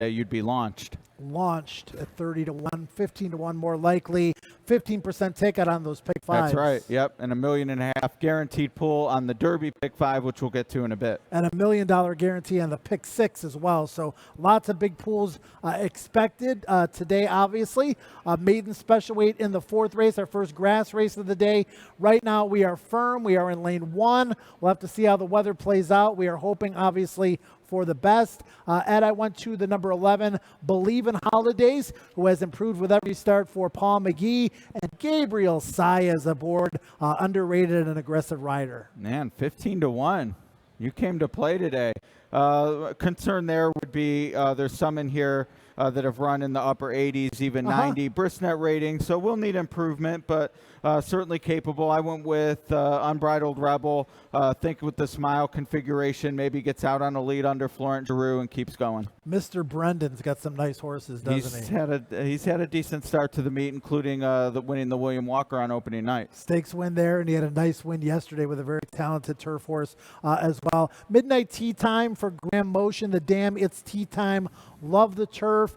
you'd be launched. Launched at 30 to 1, 15 to 1 more likely, 15% ticket on those pick fives. That's right. Yep, and $1.5 million guaranteed pool on the Derby pick five, which we'll get to in a bit. And $1 million guarantee on the pick six as well. So lots of big pools expected today, obviously. Maiden special weight in the fourth race, our first grass race of the day. Right now we are firm. We are in lane 1. We'll have to see how the weather plays out. We are hoping, obviously, for the best. Ed, I went to the number 11, Believe in Holidays, who has improved with every start for Paul McGee, and Gabriel Saez aboard, underrated and aggressive rider. Man, 15 to 1. You came to play today. Concern there would be there's some in here that have run in the upper 80s, even 90 Bristnet rating, so we'll need improvement, but certainly capable. I went with Unbridled Rebel. Think with the Smile configuration, maybe gets out on a lead under Florent Giroux and keeps going. Mr. Brendan's got some nice horses, doesn't he? He's had a decent start to the meet, including winning the William Walker on opening night. Stakes win there, and he had a nice win yesterday with a very talented turf horse as well. Midnight Tea Time for Graham Motion, the Dam It's Tea Time. Love the turf.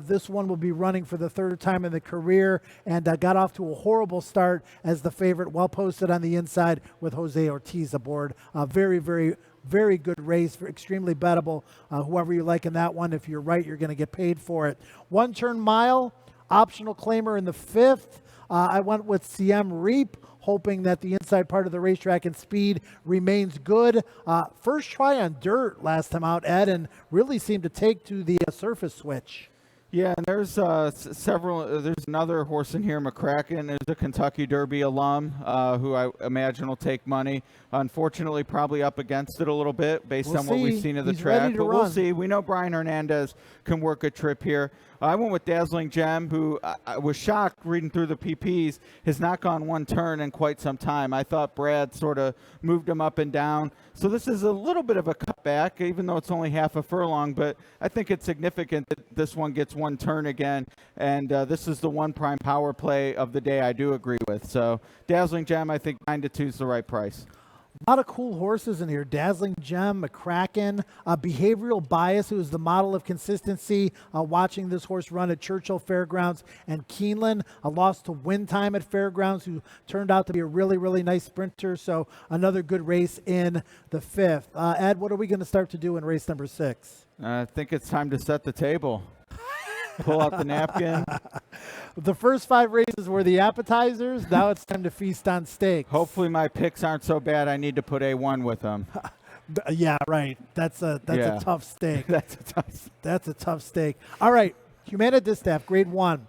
This one will be running for the third time in the career, and got off to a horrible start as the favorite, well posted on the inside with Jose Ortiz aboard. Very, very, very good race, extremely bettable. Whoever you like in that one, if you're right, you're going to get paid for it. One Turn Mile, optional claimer in the fifth. I went with CM Reap, hoping that the inside part of the racetrack and speed remains good. First try on dirt last time out, Ed, and really seemed to take to the surface switch. Yeah, and there's several. There's another horse in here, McCracken. There's a Kentucky Derby alum who I imagine will take money. Unfortunately, probably up against it a little bit based on what we've seen of the track. But we'll see. We know Brian Hernandez can work a trip here. I went with Dazzling Gem, who I was shocked reading through the PPs, has not gone one turn in quite some time. I thought Brad sort of moved him up and down. So this is a little bit of a cutback, even though it's only half a furlong, but I think it's significant that this one gets one turn again, and this is the one prime power play of the day I do agree with. So Dazzling Gem, I think 9 to 2 is the right price. A lot of cool horses in here. Dazzling Gem, McCracken, Behavioral Bias, who is the model of consistency, watching this horse run at Churchill Fairgrounds, and Keeneland, a loss to Win Time at Fairgrounds, who turned out to be a really, really nice sprinter. So another good race in the fifth. Ed, what are we going to start to do in race number 6? I think it's time to set the table. Pull out the napkin. The first 5 races were the appetizers. Now it's time to feast on steaks. Hopefully my picks aren't so bad I need to put A1 with them. Yeah, right. That's a tough steak. That's a tough steak. All right, Humana Distaff, grade 1.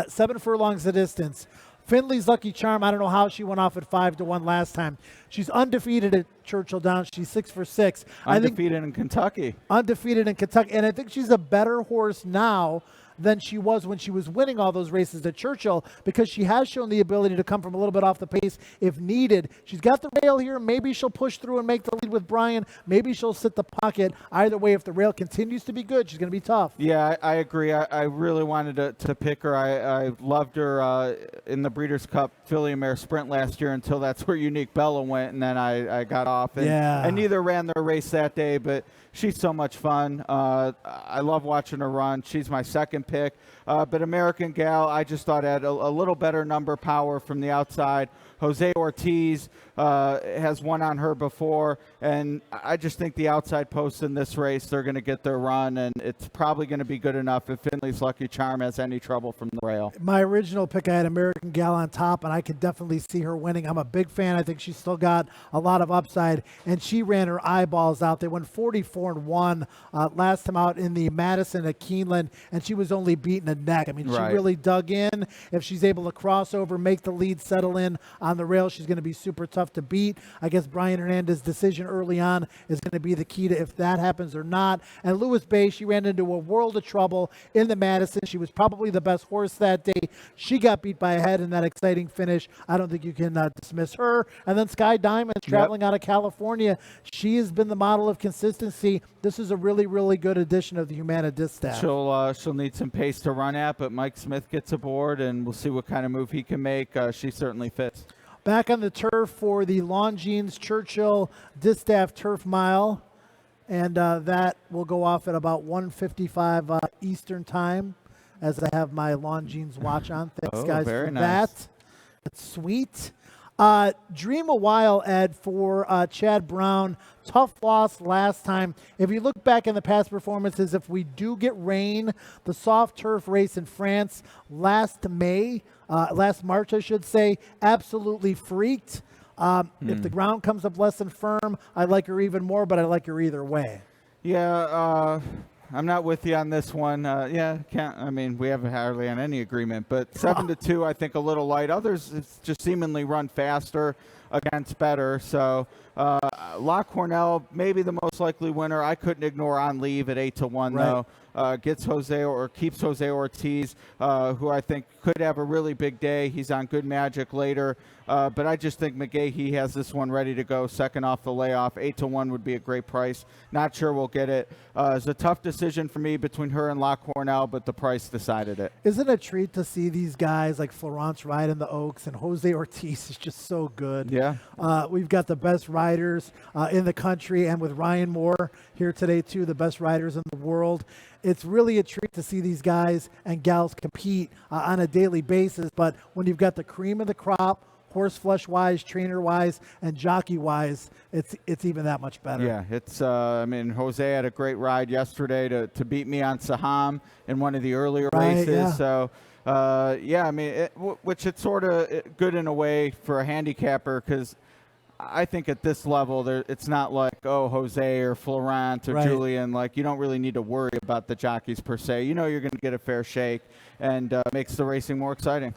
7 furlongs the distance. Finley's Lucky Charm, I don't know how she went off at 5 to 1 last time. She's undefeated at Churchill Downs. She's 6 for 6. Undefeated in Kentucky. Undefeated in Kentucky. And I think she's a better horse now than she was when she was winning all those races at Churchill, because she has shown the ability to come from a little bit off the pace if needed. She's got the rail here. Maybe she'll push through and make the lead with Brian. Maybe she'll sit the pocket. Either way, if the rail continues to be good, she's going to be tough. Yeah, I agree. I really wanted to pick her. I loved her in the Breeders' Cup Filly and Mare Sprint last year until that's where Unique Bella went, and then I got off. And neither ran their race that day, but she's so much fun. I love watching her run. She's my second pick. But American Gal, I just thought had a little better number power from the outside. Jose Ortiz has won on her before, and I just think the outside posts in this race, they're going to get their run, and it's probably going to be good enough if Finley's Lucky Charm has any trouble from the rail. My original pick, I had American Gal on top, and I could definitely see her winning. I'm a big fan. I think she's still got a lot of upside, and she ran her eyeballs out. They went 44-1 last time out in the Madison at Keeneland, and she was only beaten a neck. I mean, she really dug in. If she's able to cross over, make the lead, settle in on the rail, she's going to be super tough to beat. I guess Brian Hernandez's decision early on is going to be the key to if that happens or not. And Lewis Bay, she ran into a world of trouble in the Madison. She was probably the best horse that day. She got beat by a head in that exciting finish. I don't think you can dismiss her. And then Sky Diamond traveling out of California. She has been the model of consistency. This is a really, really good addition of the Humana Distaff. She'll need some pace to run at, but Mike Smith gets aboard, and we'll see what kind of move he can make. She certainly fits. Back on the turf for the Longines Churchill Distaff Turf Mile. And that will go off at about 1:55 Eastern time, as I have my Longines watch on. Thanks, guys, very for nice. that. That's sweet. Dream a while, Ed, for Chad Brown. Tough loss last time. If you look back in the past performances, if we do get rain, the soft turf race in France last March, I should say, absolutely freaked. If the ground comes up less than firm, I like her even more, but I like her either way. Yeah, I'm not with you on this one. We haven't hardly on any agreement, but 7-2, I think a little light. Others it's just seemingly run faster against better. So La Cornell, maybe the most likely winner. I couldn't ignore On Leave at 8-1 though. Keeps Jose Ortiz, who I think could have a really big day. He's on Good Magic later. But I just think McGahee has this one ready to go, second off the layoff. 8-1 would be a great price. Not sure we'll get it. It's a tough decision for me between her and La Cornell, but the price decided it. Isn't it a treat to see these guys like Florence ride in the Oaks, and Jose Ortiz is just so good. Yeah. We've got the best riders in the country, and with Ryan Moore here today too, the best riders in the world. It's really a treat to see these guys and gals compete on a daily basis. But when you've got the cream of the crop, horse flesh-wise, trainer-wise, and jockey-wise, it's even that much better. Yeah, it's. Jose had a great ride yesterday to beat me on Saham in one of the earlier races. Yeah. So, which it's sort of good in a way for a handicapper because I think at this level, it's not like, Jose or Florent or Julian. Like, you don't really need to worry about the jockeys per se. You know you're going to get a fair shake, and makes the racing more exciting.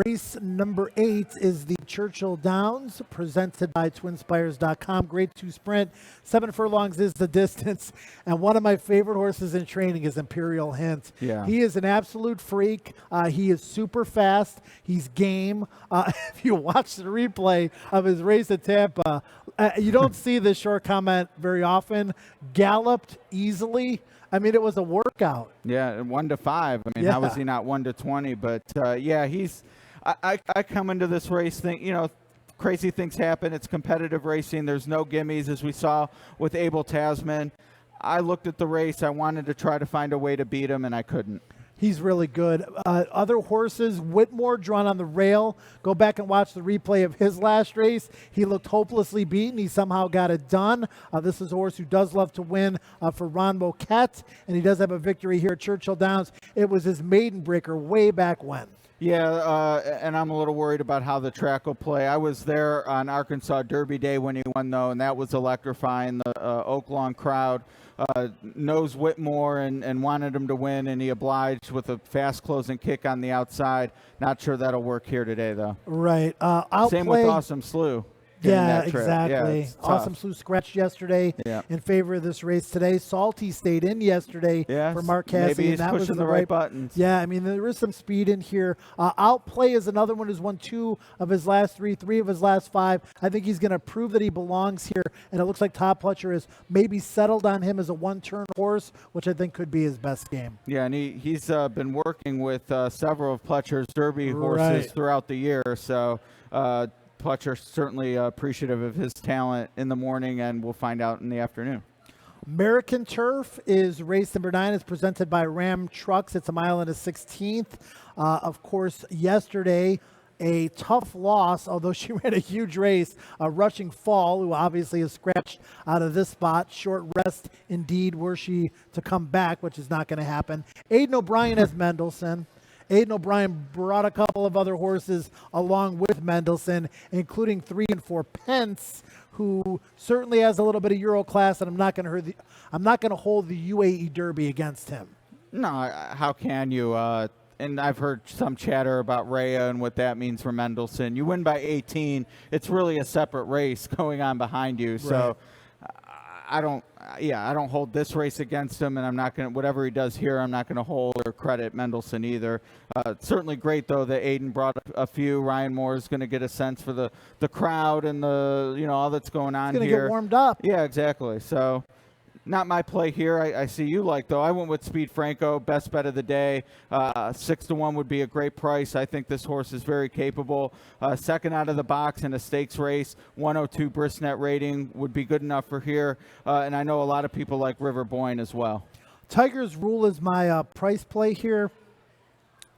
Race number 8 is the Churchill Downs, presented by TwinSpires.com. Grade 2 sprint. 7 furlongs is the distance. And one of my favorite horses in training is Imperial Hint. Yeah. He is an absolute freak. He is super fast. He's game. If you watch the replay of his race at Tampa, you don't see this short comment very often. Galloped easily. I mean, it was a workout. Yeah, 1-5. I mean, how was he not 1-20? But he's. I come into this race think crazy things happen. It's competitive racing. There's no gimmies, as we saw with Abel Tasman. I looked at the race. I wanted to try to find a way to beat him, and I couldn't. He's really good. Other horses, Whitmore drawn on the rail. Go back and watch the replay of his last race. He looked hopelessly beaten. He somehow got it done. This is a horse who does love to win for Ron Moquette, and he does have a victory here at Churchill Downs. It was his maiden breaker way back when. Yeah, and I'm a little worried about how the track will play. I was there on Arkansas Derby Day when he won, though, and that was electrifying. The Oak Lawn crowd knows Whitmore and wanted him to win, and he obliged with a fast closing kick on the outside. Not sure that'll work here today, though. Right. Same with Awesome Slew. Yeah, exactly. Yeah, Awesome Slew scratched yesterday in favor of this race today. Salty stayed in yesterday for Mark Cassidy. Maybe he's and that pushing was the right buttons. Yeah, I mean, there is some speed in here. Outplay is another one who's won 2 of his last 3 of his last 5. I think he's going to prove that he belongs here, and it looks like Todd Pletcher has maybe settled on him as a one-turn horse, which I think could be his best game. Yeah, and he's been working with several of Pletcher's Derby horses throughout the year, so Pletcher certainly appreciative of his talent in the morning, and we'll find out in the afternoon. American Turf is race number 9. It's presented by Ram Trucks. It's a mile and a 16th. Of course, yesterday, a tough loss, although she ran a huge race. Rushing Fall, who obviously is scratched out of this spot. Short rest, indeed, were she to come back, which is not going to happen. Aidan O'Brien has Mendelssohn. Aidan O'Brien brought a couple of other horses along with Mendelssohn, including 3 and 4 Pence, who certainly has a little bit of Euro class, and I'm not going to hold the UAE Derby against him. No, how can you? And I've heard some chatter about Rhea and what that means for Mendelssohn. You win by 18. It's really a separate race going on behind you. So I don't hold this race against him, and I'm not going to, whatever he does here, I'm not going to hold or credit Mendelssohn either. Certainly great, though, that Aidan brought a few. Ryan Moore is going to get a sense for the crowd and all that's going on here. He's going to get warmed up. Yeah, exactly. So Not my play here. I see you like, though. I went with Speed Franco, best bet of the day. 6-1 would be a great price. I think this horse is very capable. Second out of the box in a stakes race, 102 Brisnet rating would be good enough for here. And I know a lot of people like River Boyne as well. Tiger's Rule is my price play here.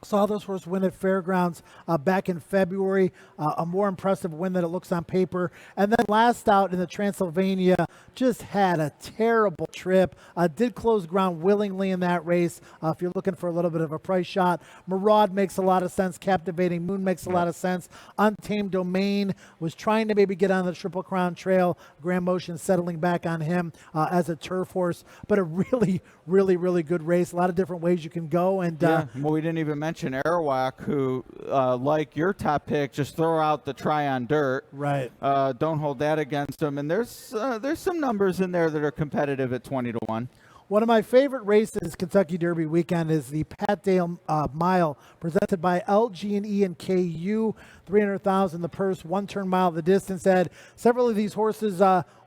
Saw this horse win at Fairgrounds back in February. A more impressive win than it looks on paper. And then last out in the Transylvania, just had a terrible trip. Did close ground willingly in that race. If you're looking for a little bit of a price shot, Maraud makes a lot of sense. Captivating Moon makes a lot of sense. Untamed Domain was trying to maybe get on the Triple Crown Trail. Grand Motion settling back on him as a turf horse. But a really, really, really good race. A lot of different ways you can go. And well, we didn't even mention Arawak, who, like your top pick, just throw out the try on dirt. Right. Don't hold that against them. And there's some numbers in there that are competitive at 20-1. One of my favorite races Kentucky Derby weekend is the Pat Dale Mile, presented by LG&E and KU. 300,000 the purse, 1 turn mile the distance. Ed, several of these horses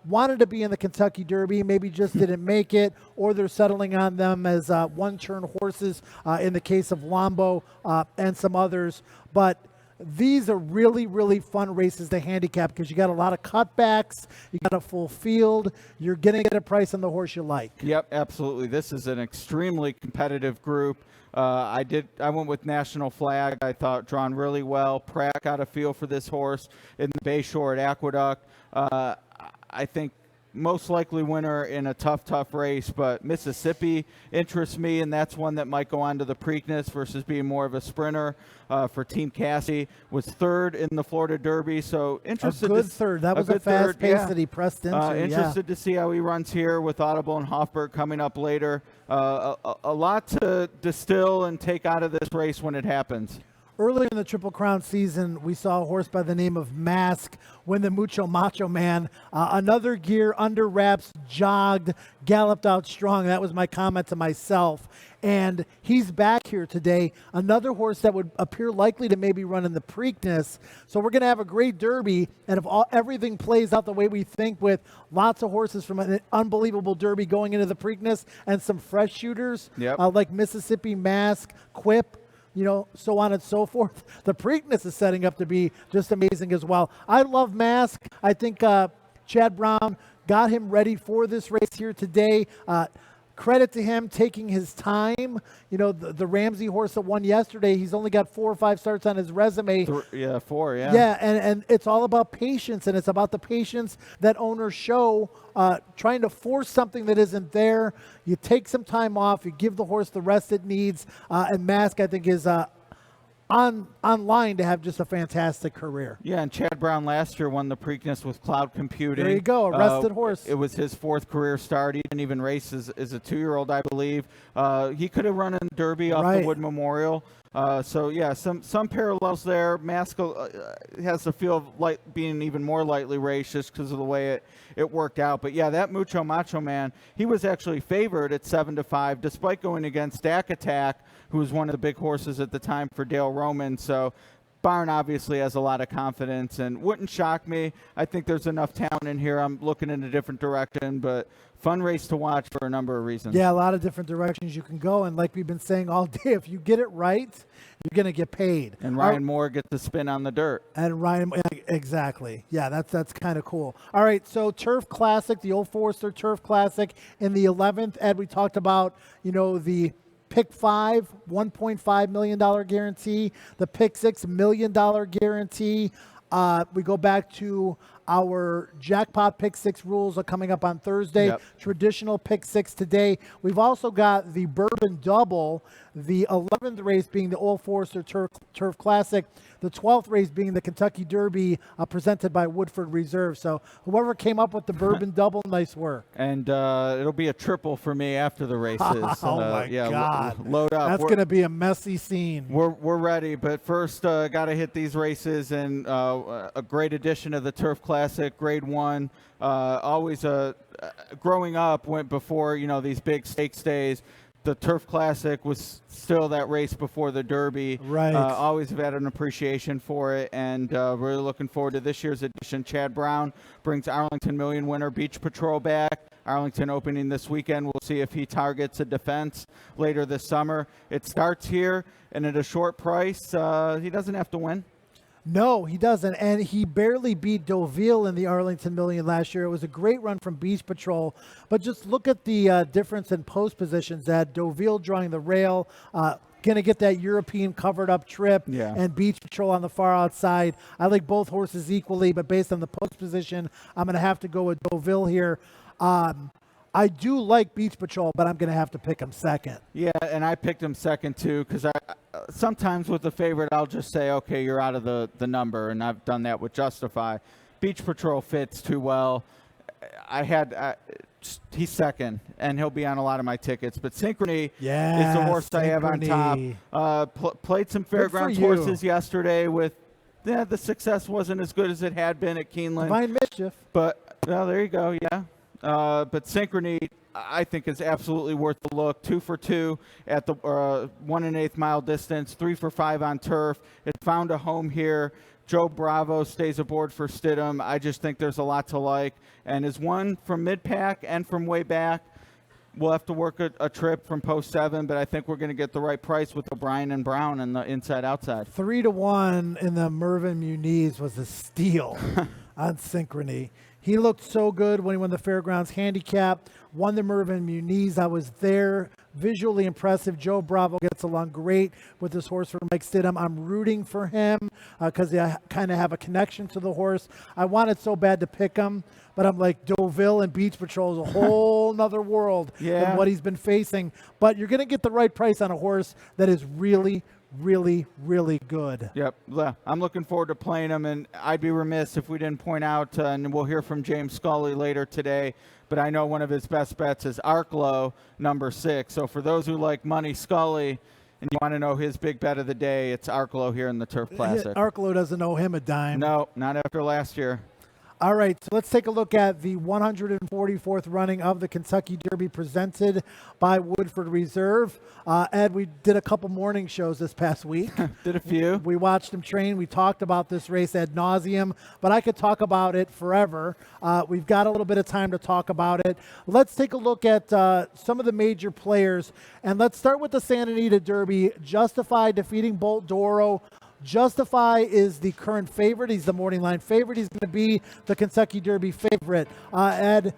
wanted to be in the Kentucky Derby, maybe just didn't make it, or they're settling on them as 1 turn horses in the case of Lombo and some others. But these are really, really fun races to handicap because you got a lot of cutbacks, you got a full field, you're going to get a price on the horse you like. Yep, absolutely. This is an extremely competitive group. I went with National Flag. I thought drawn really well. Pratt got a feel for this horse in the Bayshore at Aqueduct. I think most likely winner in a tough race, but Mississippi interests me, and that's one that might go on to the Preakness versus being more of a sprinter. For Team Cassie, was 3rd in the Florida Derby, so interested. A good third. That was a fast pace that he pressed into. Interested to see how he runs here with Audible and Hofberg coming up later. A lot to distill and take out of this race when it happens. Earlier in the Triple Crown season, we saw a horse by the name of Mask win the Mucho Macho Man. Another gear, under wraps, jogged, galloped out strong. That was my comment to myself. And he's back here today. Another horse that would appear likely to maybe run in the Preakness. So we're going to have a great Derby. And if everything plays out the way we think, with lots of horses from an unbelievable Derby going into the Preakness and some fresh shooters like Mississippi, Mask, Quip, so on and so forth. The Preakness is setting up to be just amazing as well. I love Mask. I think Chad Brown got him ready for this race here today. Credit to him taking his time. The Ramsey horse that won yesterday, he's only got 4 or 5 starts on his resume. 4, yeah. Yeah, and it's all about patience, and it's about the patience that owners show trying to force something that isn't there. You take some time off, you give the horse the rest it needs, and Mask, I think, is online to have just a fantastic career. Yeah, and Chad Brown last year won the Preakness with Cloud Computing. There you go, a rested horse. It was his 4th career start. He didn't even race as a 2-year-old, I believe. He could have run in Derby off the Wood Memorial. So, yeah, some parallels there. Mask has the feel of being even more lightly raced just because of the way it worked out. But, yeah, that Mucho Macho Man, he was actually favored at 7-5, despite going against Stack Attack, who was one of the big horses at the time for Dale Roman. So Barn obviously has a lot of confidence and wouldn't shock me. I think there's enough talent in here. I'm looking in a different direction, but fun race to watch for a number of reasons. Yeah, a lot of different directions you can go. And like we've been saying all day, if you get it right, you're going to get paid. And Ryan Moore gets the spin on the dirt. And Ryan, exactly. Yeah, that's kind of cool. All right, so Turf Classic, the Old Forester Turf Classic in the 11th. Ed, we talked about, the Pick 5, $1.5 million guarantee. The Pick 6, $1 million guarantee. We go back to our jackpot Pick 6 rules are coming up on Thursday. Yep. Traditional Pick 6 today. We've also got the Bourbon Double, the 11th race being the Old Forester Turf Classic, the 12th race being the Kentucky Derby presented by Woodford Reserve. So whoever came up with the Bourbon Double, nice work. And it'll be a triple for me after the races. My God. Load up. That's going to be a messy scene. We're ready, but first got to hit these races, and a great edition of the Turf Classic, Grade 1. Always growing up, went before these big stakes days. The Turf Classic was still that race before the Derby. Right. Always have had an appreciation for it, and really looking forward to this year's edition. Chad Brown brings Arlington Million winner Beach Patrol back. Arlington opening this weekend. We'll see if he targets a defense later this summer. It starts here, and at a short price, he doesn't have to win. No, he doesn't, and he barely beat Deauville in the Arlington Million last year. It was a great run from Beach Patrol, but just look at the difference in post positions. That Deauville drawing the rail, going to get that European covered up trip, and Beach Patrol on the far outside. I like both horses equally, but based on the post position, I'm going to have to go with Deauville here. I do like Beach Patrol, but I'm going to have to pick him second. Yeah, and I picked him second too, because I sometimes with the favorite, I'll just say, okay, you're out of the number, and I've done that with Justify. Beach Patrol fits too well. He's second, and he'll be on a lot of my tickets. But Synchrony is the horse I have on top. Played some Fairgrounds horses yesterday with, the success wasn't as good as it had been at Keeneland. Divine Mischief. But, well, there you go, yeah. But Synchrony, I think, is absolutely worth the look. 2 for 2 at the 1 1/8 mile distance, 3 for 5 on turf. It found a home here. Joe Bravo stays aboard for Stidham. I just think there's a lot to like. And is one from mid-pack and from way back. We'll have to work a trip from post 7, but I think we're going to get the right price with O'Brien and Brown and the inside-outside. 3-1 in the Mervyn Muniz was a steal on Synchrony. He looked so good when he won the Fairgrounds Handicap, won the Mervyn Muniz. I was there. Visually impressive. Joe Bravo gets along great with this horse from Mike Stidham. I'm rooting for him because I kind of have a connection to the horse. I wanted so bad to pick him, but I'm like, Deauville and Beach Patrol is a whole nother world than what he's been facing. But you're going to get the right price on a horse that is really, really, really good. Yep. I'm looking forward to playing him, and I'd be remiss if we didn't point out, and we'll hear from James Scully later today, but I know one of his best bets is Arklow, number 6. So for those who like Money Scully and you want to know his big bet of the day, it's Arklow here in the Turf Classic. Arklow doesn't owe him a dime. No, not after last year. All right, so let's take a look at the 144th running of the Kentucky Derby presented by Woodford Reserve. Ed, we did a couple morning shows this past week. Did a few. We watched him train. We talked about this race ad nauseum, but I could talk about it forever. We've got a little bit of time to talk about it. Let's take a look at some of the major players, and let's start with the Santa Anita Derby. Justify defeating Bolt Doro. Justify is the current favorite. He's the morning line favorite. He's going to be the Kentucky Derby favorite. Ed,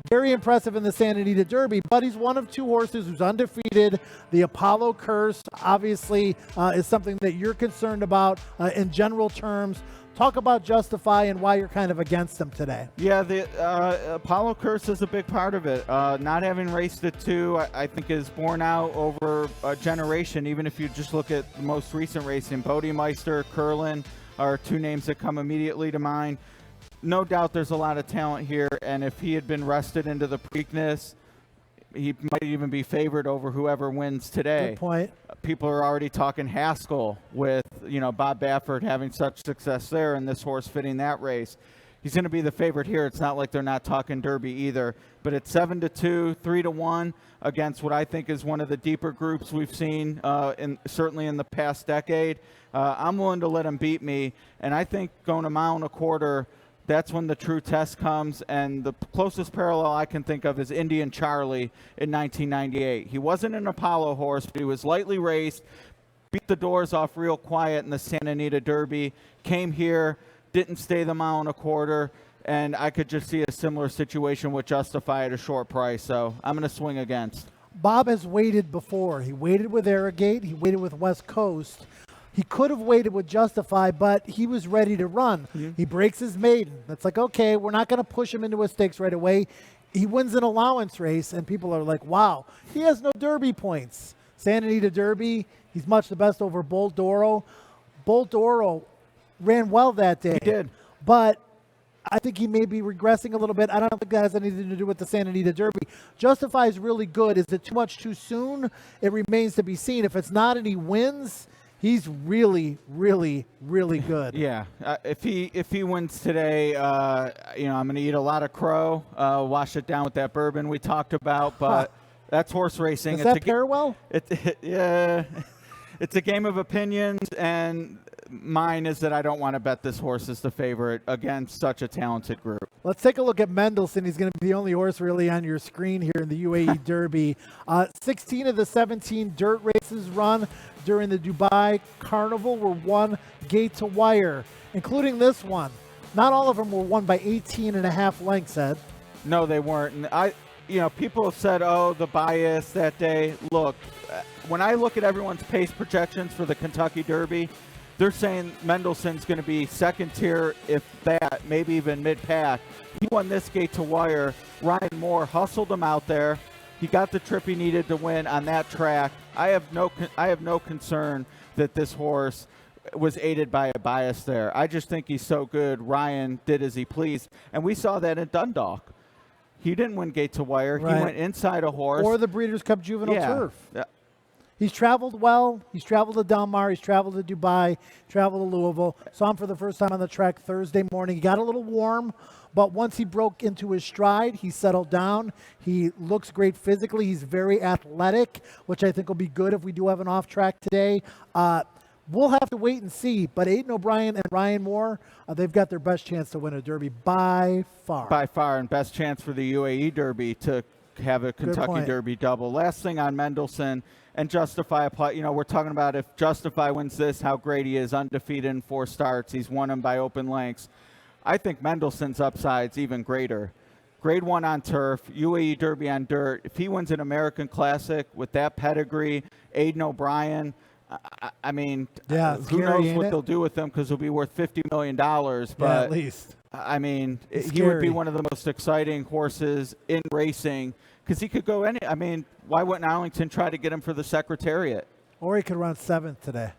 very impressive in the Santa Anita Derby, but he's one of 2 horses who's undefeated. The Apollo Curse, obviously, is something that you're concerned about in general terms. Talk about Justify and why you're kind of against him today. Yeah, the Apollo Curse is a big part of it. Not having raced at 2, I think, is borne out over a generation. Even if you just look at the most recent racing, Bodemeister, Curlin are 2 names that come immediately to mind. No doubt there's a lot of talent here, and if he had been rested into the Preakness, he might even be favored over whoever wins today. Good point. People are already talking Haskell with, Bob Baffert having such success there and this horse fitting that race. He's going to be the favorite here. It's not like they're not talking Derby either. But it's 7-2, 3-1 against what I think is one of the deeper groups we've seen, certainly in the past decade. I'm willing to let him beat me, and I think going a mile and a quarter, that's when the true test comes, and the closest parallel I can think of is Indian Charlie in 1998. He wasn't an Apollo horse, but he was lightly raced, beat the doors off real quiet in the Santa Anita Derby, came here, didn't stay the mile and a quarter, and I could just see a similar situation with Justify at a short price, so I'm going to swing against. Bob has waited before. He waited with Arrogate. He waited with West Coast. He could have waited with Justify, but he was ready to run. Mm-hmm. He breaks his maiden. That's like, okay, we're not going to push him into a stakes right away. He wins an allowance race, and people are like, wow, he has no Derby points. Santa Anita Derby, he's much the best over Bolt Doro. Bolt Doro ran well that day. He did. But I think he may be regressing a little bit. I don't think that has anything to do with the Santa Anita Derby. Justify is really good. Is it too much too soon? It remains to be seen. If it's not and he wins, he's really, really, really good. Yeah, if he wins today, I'm going to eat a lot of crow, wash it down with that bourbon we talked about. But that's horse racing. Does that pair well? Yeah, it's a game of opinions, and mine is that I don't want to bet this horse as the favorite against such a talented group. Let's take a look at Mendelssohn. He's going to be the only horse really on your screen here in the UAE Derby. 16 of the 17 dirt races run during the Dubai Carnival were won gate to wire, including this one. Not all of them were won by 18.5 lengths, Ed. No, they weren't. And people have said, oh, the bias that day. Look, when I look at everyone's pace projections for the Kentucky Derby, they're saying Mendelssohn's going to be second tier, if that, maybe even mid-pack. He won this gate to wire. Ryan Moore hustled him out there. He got the trip he needed to win on that track. I have no concern that this horse was aided by a bias there. I just think he's so good. Ryan did as he pleased, and we saw that in Dundalk. He didn't win gate to wire. Right. He went inside a horse. Or the Breeders' Cup Juvenile Turf. Yeah. He's traveled well. He's traveled to Del Mar. He's traveled to Dubai, traveled to Louisville. Saw him for the first time on the track Thursday morning. He got a little warm, but once he broke into his stride, he settled down. He looks great physically. He's very athletic, which I think will be good if we do have an off track today. We'll have to wait and see, but Aidan O'Brien and Ryan Moore, they've got their best chance to win a Derby by far. By far, and best chance for the UAE Derby to have a Kentucky Derby double. Last thing on Mendelssohn and Justify. We're talking about if Justify wins this, how great he is, undefeated in 4 starts. He's won them by open lengths. I think Mendelssohn's upside's even greater. Grade 1 on turf, UAE Derby on dirt. If he wins an American Classic with that pedigree, Aidan O'Brien, I mean, who knows what they'll do with him, because he'll be worth $50 million. But yeah, at least. I mean, he would be one of the most exciting horses in racing, because he could go any. I mean, why wouldn't Arlington try to get him for the Secretariat? Or he could run 7th today.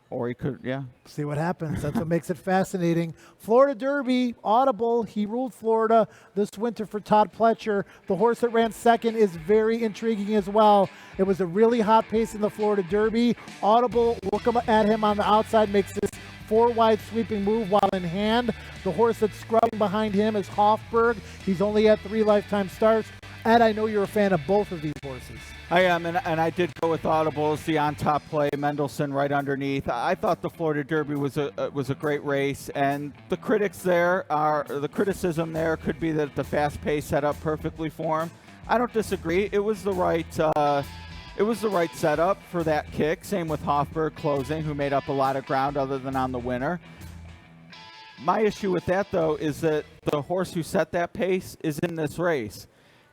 Or he could, yeah. See what happens. That's what makes it fascinating. Florida Derby, Audible. He ruled Florida this winter for Todd Pletcher. The horse that ran second is very intriguing as well. It was a really hot pace in the Florida Derby. Audible, look at him on the outside, makes this 4-wide sweeping move while in hand. The horse that's scrubbing behind him is Hofberg. He's only had 3 lifetime starts. Ed, I know you're a fan of both of these horses. I am, and I did go with Audible as the on-top play, Mendelssohn right underneath. I thought the Florida Derby was a great race, and the criticism there could be that the fast pace set up perfectly for him. I don't disagree. It was the right setup for that kick. Same with Hofberg closing, who made up a lot of ground other than on the winner. My issue with that, though, is that the horse who set that pace is in this race.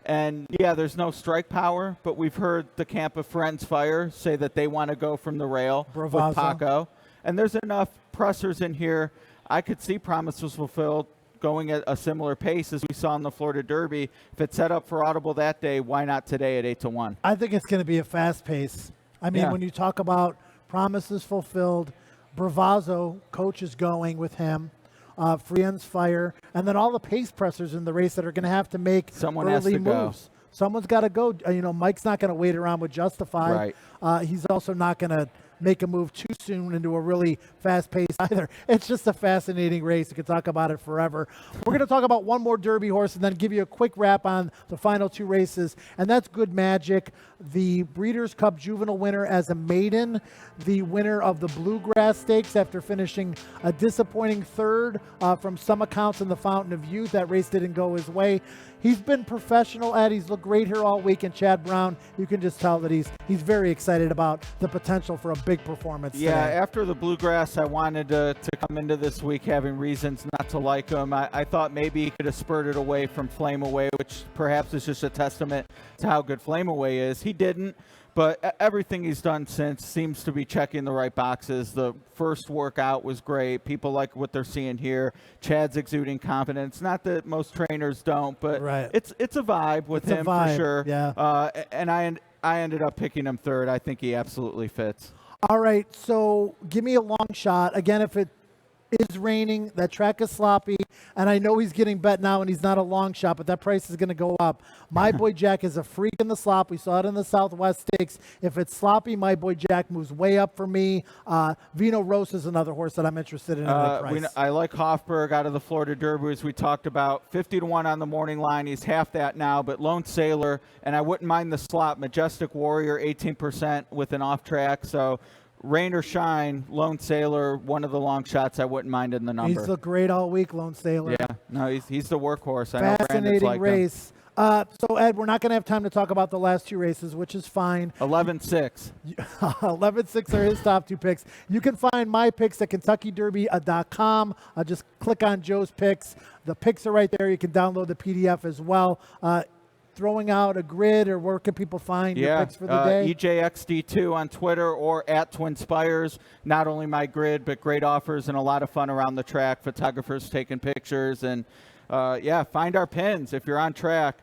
And, yeah, there's no strike power, but we've heard the camp of Friends Fire say that they want to go from the rail with Paco. And there's enough pressers in here. I could see Promises Fulfilled going at a similar pace as we saw in the Florida Derby. If it's set up for Audible that day, why not today at 8-1? I think it's going to be a fast pace. I mean, when you talk about Promises Fulfilled, Bravazzo, coach is going with him. Friends Fire, and then all the pace pressers in the race that are going to have to make early moves. Someone's got to go. Mike's not going to wait around with Justify. Right. He's also not going to make a move too soon into a really fast pace either. It's just a fascinating race. You could talk about it forever. We're going to talk about one more Derby horse and then give you a quick wrap on the final 2 races, and that's Good Magic, the Breeders' Cup Juvenile winner as a maiden, the winner of the Bluegrass Stakes after finishing a disappointing 3rd from some accounts in the Fountain of Youth. That race didn't go his way. He's been professional, Ed. He's looked great here all week. And Chad Brown, you can just tell that he's very excited about the potential for a big performance today. After the Bluegrass, I wanted to come into this week having reasons not to like him. I thought maybe he could have spurted away from Flame Away, which perhaps is just a testament to how good Flame Away is. He didn't. But everything he's done since seems to be checking the right boxes. The first workout was great. People like what they're seeing here. Chad's exuding confidence. Not that most trainers don't, but it's a vibe with him for sure. Yeah. And I ended up picking him 3rd. I think he absolutely fits. All right, so give me a long shot. Again, if it is raining, that track is sloppy, and I know he's getting bet now and he's not a long shot, but that price is going to go up. My Boy Jack is a freak in the slop. We saw it in the Southwest Stakes. If it's sloppy, My Boy Jack moves way up for me. Vino Rosa is another horse that I'm interested in at the price. I like Hofberg out of the Florida Derby, as we talked about. 50-1 on the morning line. He's half that now, but Lone Sailor, and I wouldn't mind the slot. Majestic Warrior, 18% with an off track. So rain or shine, Lone Sailor, one of the long shots I wouldn't mind in the number. He's looked great all week, Lone Sailor. Yeah, no, he's the workhorse. I know Brandon's Fascinating like race. So, Ed, we're not going to have time to talk about the last two races, which is fine. 11-6. 11-6 are his top two picks. You can find my picks at KentuckyDerby.com. Just click on Joe's picks. The picks are right there. You can download the PDF as well. Throwing out a grid, or where can people find your picks for the day? EJXD2 on Twitter or at Twinspires. Not only my grid, but great offers and a lot of fun around the track. Photographers taking pictures. And, find our pins. If you're on track,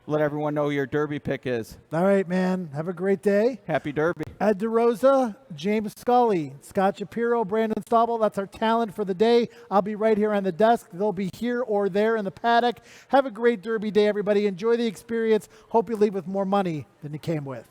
let everyone know your Derby pick is. All right, man. Have a great day. Happy Derby. Ed DeRosa, James Scully, Scott Shapiro, Brandon Staubel. That's our talent for the day. I'll be right here on the desk. They'll be here or there in the paddock. Have a great Derby day, everybody. Enjoy the experience. Hope you leave with more money than you came with.